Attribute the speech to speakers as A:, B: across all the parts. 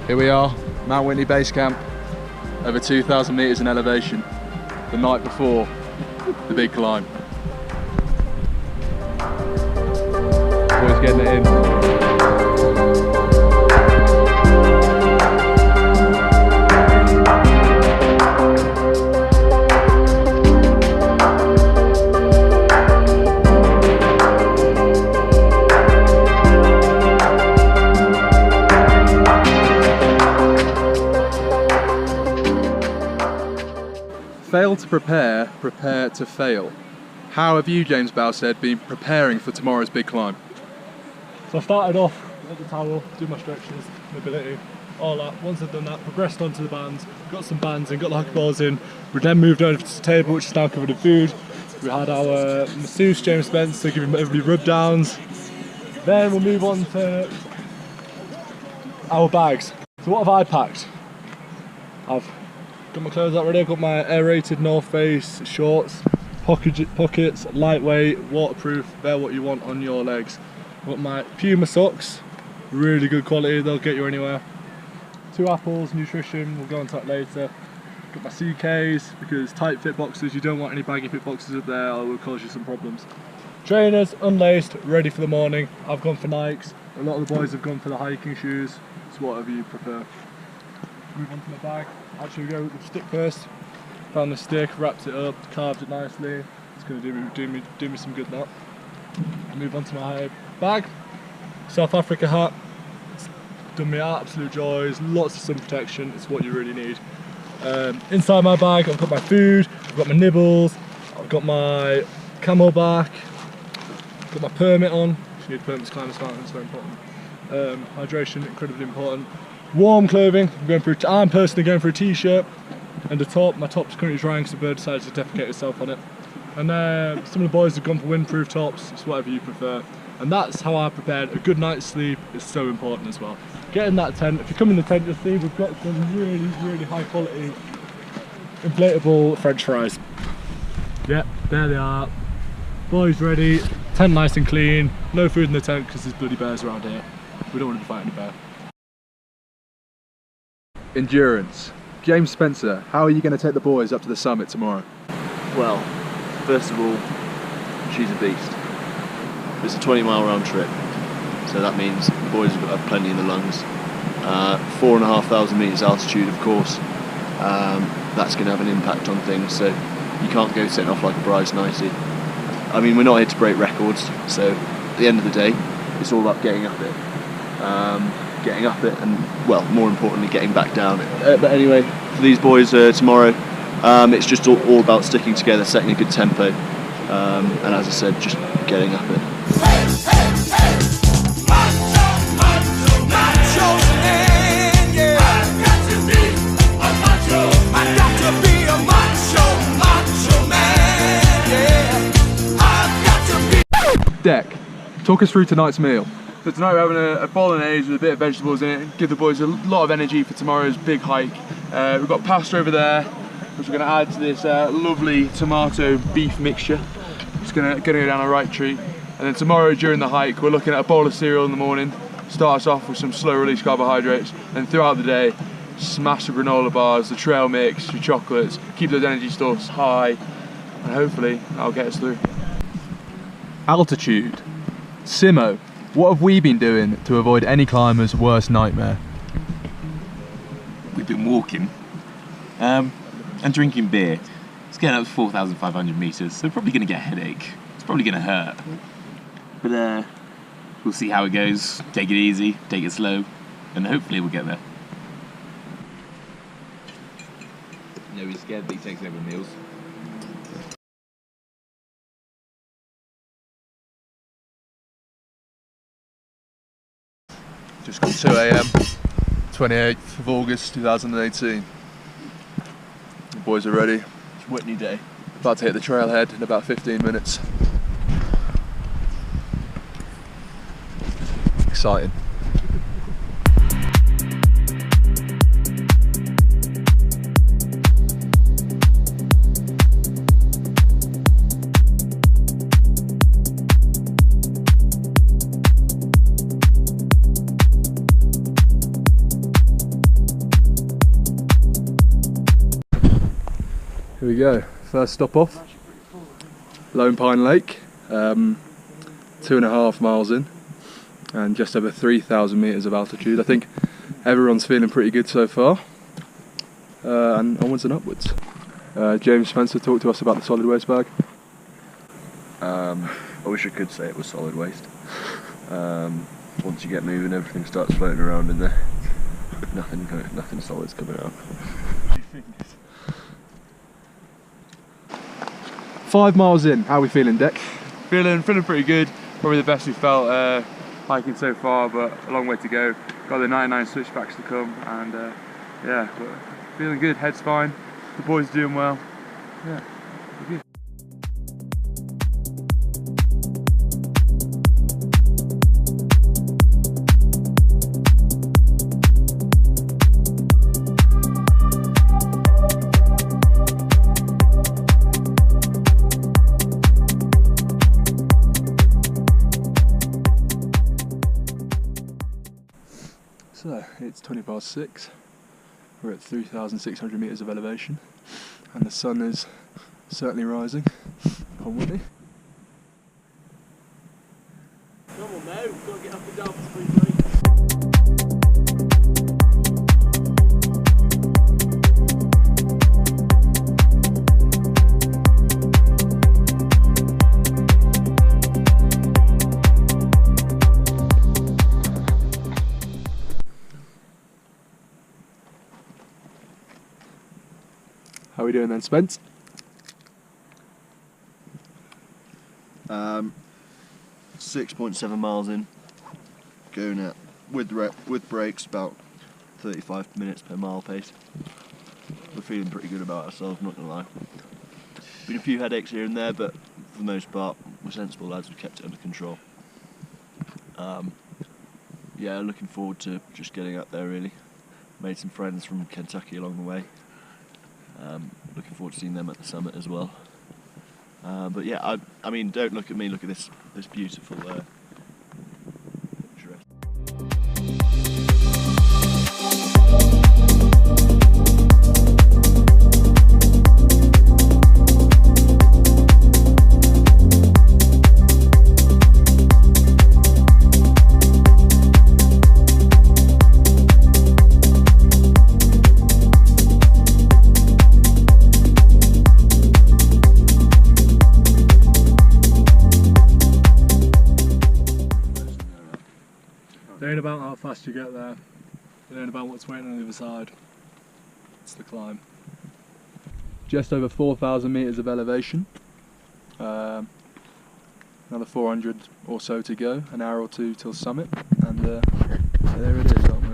A: Here we are, Mount Whitney Base Camp, over 2,000 meters in elevation, the night before the big climb. Boys getting it in. Fail to prepare, prepare to fail. How have you, James Bowsett, been preparing for tomorrow's big climb?
B: So I started off at the towel, do my stretches, mobility, all that. Once I've done that, progressed onto the bands, got some bands in, got the hockey balls in. We then moved over to the table, which is now covered in food. We had our masseuse, James Spencer, giving everybody rub downs. Then we'll move on to our bags. So what have I packed? I've got my clothes out ready. I've got my aerated North Face shorts, pockets, lightweight, waterproof, bear what you want on your legs. I've got my Puma socks, really good quality, they'll get you anywhere. 2 apples, nutrition, we'll go on to that later. Got my CKs, because tight fit boxes, you don't want any baggy fit boxes up there, or it will cause you some problems. Trainers, unlaced, ready for the morning. I've gone for Nikes, a lot of the boys have gone for the hiking shoes, it's whatever you prefer. Move on to my bag. Actually, we go with the stick first. Found the stick, wrapped it up, carved it nicely. It's going to do me some good that. Move on to my bag. South Africa hat. It's done me absolute joys. Lots of sun protection. It's what you really need. Inside my bag, I've got my food. I've got my nibbles. I've got my camelback. I've got my permit on. You need a permit to climb this mountain. It's very important. Hydration, incredibly important. Warm clothing, I'm personally going for a t-shirt and a top. My top's currently drying because the bird decided to defecate itself on it. And some of the boys have gone for windproof tops, it's whatever you prefer. And that's how I prepared. A good night's sleep is so important as well. Get in that tent. If you come in the tent, you'll see we've got some really, really high quality inflatable French fries. Yep, there they are. Boys ready, tent nice and clean. No food in the tent because there's bloody bears around here. We don't want to be fighting a bear.
A: Endurance. James Spencer, how are you going to take the boys up to the summit tomorrow?
C: Well, first of all, she's a beast. It's a 20-mile round trip, so that means the boys have got to have plenty in the lungs. 4,500 metres altitude, of course, that's going to have an impact on things, so you can't go setting off like a prize 90. I mean, we're not here to break records, so at the end of the day, it's all about getting up it. And, well, more importantly, getting back down it. But anyway, for these boys tomorrow, it's just all about sticking together, setting a good tempo, and as I said, just getting up it.
A: Deck, talk us through tonight's meal. So tonight we're having a bolognese with a bit of vegetables in it, give the boys a lot of energy for tomorrow's big hike. We've got pasta over there, which we're going to add to this lovely tomato beef mixture. It's going to go down a right treat. And then tomorrow during the hike, we're looking at a bowl of cereal in the morning. Start us off with some slow release carbohydrates, and throughout the day, smash the granola bars, the trail mix, your chocolates, keep those energy stores high, and hopefully that'll get us through. Altitude. Simo, what have we been doing to avoid any climber's worst nightmare?
D: We've been walking and drinking beer. It's getting up to 4,500 metres, so we're probably going to get a headache. It's probably going to hurt. But we'll see how it goes. Take it easy, take it slow, and hopefully we'll get there. No, he's scared that he takes over meals.
A: Just got 2 AM, 28th of August 2018. The boys are ready. It's Whitney day. About to hit the trailhead in about 15 minutes. Exciting. Here we go, first stop off, Lone Pine Lake, 2.5 miles in and just over 3,000 metres of altitude. I think everyone's feeling pretty good so far, and onwards and upwards. James Spencer, talk to us about the solid waste bag.
C: I wish I could say it was solid waste. Once you get moving, everything starts floating around in there. Nothing solid's coming out.
A: 5 miles in, how are we feeling, Deck?
E: Feeling pretty good. Probably the best we felt hiking so far, but a long way to go. Got the 99 switchbacks to come, and yeah, we're feeling good. Head's fine. The boys are doing well. Yeah, we're good.
A: So, it's 6:20. We're at 3,600 metres of elevation, and the sun is certainly rising on Whitney.
B: Come on now, we've got to get up and down for spring break.
A: How are we doing then, Spence?
C: 6.7 miles in, going at with brakes about 35 minutes per mile pace. We're feeling pretty good about ourselves, not gonna lie. Been a few headaches here and there, but for the most part, we're sensible lads. We've kept it under control. Yeah, looking forward to just getting up there. Really, made some friends from Kentucky along the way. Looking forward to seeing them at the summit as well. But yeah, I mean, don't look at me, look at this beautiful picture.
B: It ain't about how fast you get there, it ain't about what's waiting on the other side. It's the climb.
A: Just over 4,000 metres of elevation. Another 400 or so to go, an hour or two till summit, and there it is, aren't we?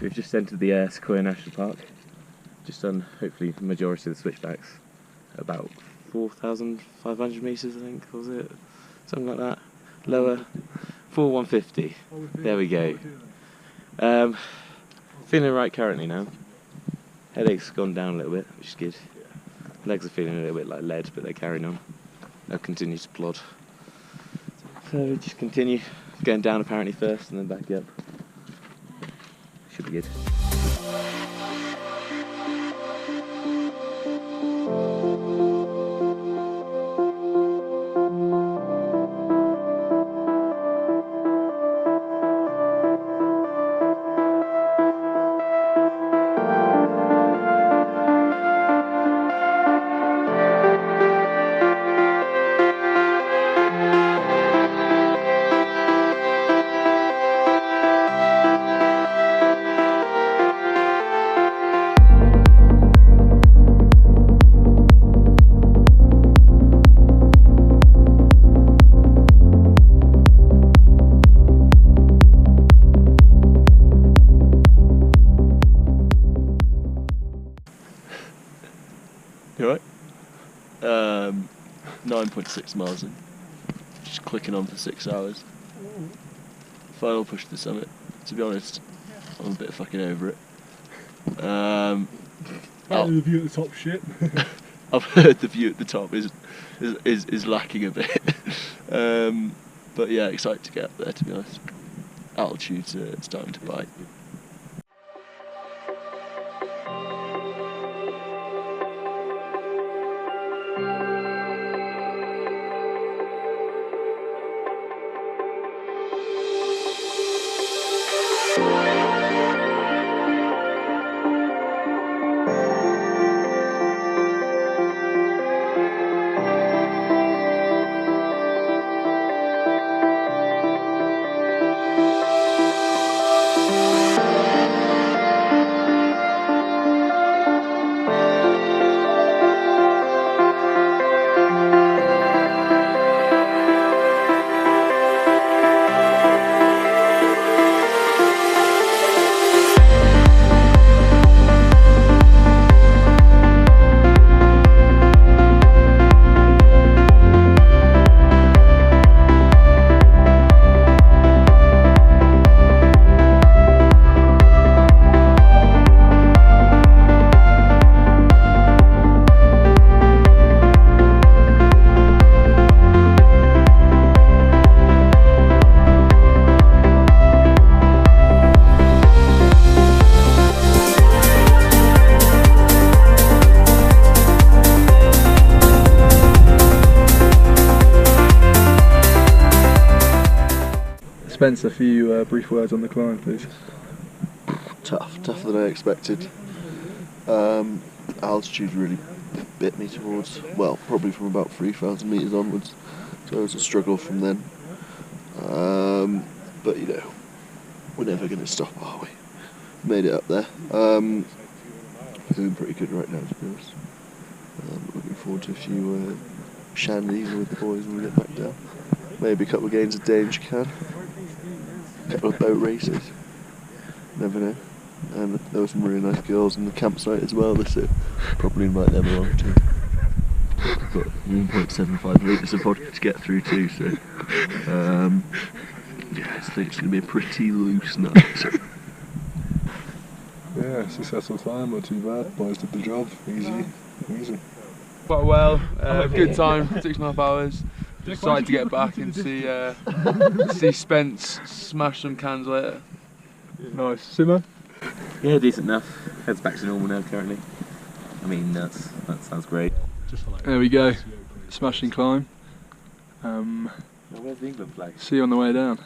D: We've just entered the Sequoia National Park. Just done, hopefully, the majority of the switchbacks. About 4,500 metres, I think, was it? Something like that. Lower, 4,150. There we go. Feeling right currently now. Headache's gone down a little bit, which is good. Legs are feeling a little bit like lead, but they're carrying on. They'll continue to plod. So we just continue going down apparently first and then back up. Should be good.
C: You alright? 9.6 miles in. Just clicking on for 6 hours. Final push to the summit. To be honest, I'm a bit fucking over it.
B: The view at the top shit.
C: I've heard the view at the top is lacking a bit. But yeah, excited to get up there, to be honest. Altitude's starting to bite.
B: Spencer, a few brief words on the climb, please.
C: Tougher than I expected. Altitude really bit me towards, well, probably from about 3,000 metres onwards, so it was a struggle from then. But you know, we're never going to stop, are we? Made it up there. Feeling pretty good right now, to be honest. Looking forward to a few shandies with the boys when we get back down. Maybe a couple of games of Danger Can. A couple of boat races. Never know. And there were some really nice girls in the campsite as well, so probably invite them along too. I've got 1.75 litres of vodka to get through too, so yeah, I think it's going to be a pretty loose night.
B: Yeah, successful climb, not too bad. Boys did the job, easy.
A: Quite well, good time, 6.5 hours. Excited to get back and see Spence smash some cans later.
B: Nice. Simo?
D: Yeah, decent enough. Head's back to normal now currently. I mean, that sounds great.
B: There we go. Smashing climb.
D: Now, where's the England flag?
B: See you on the way down.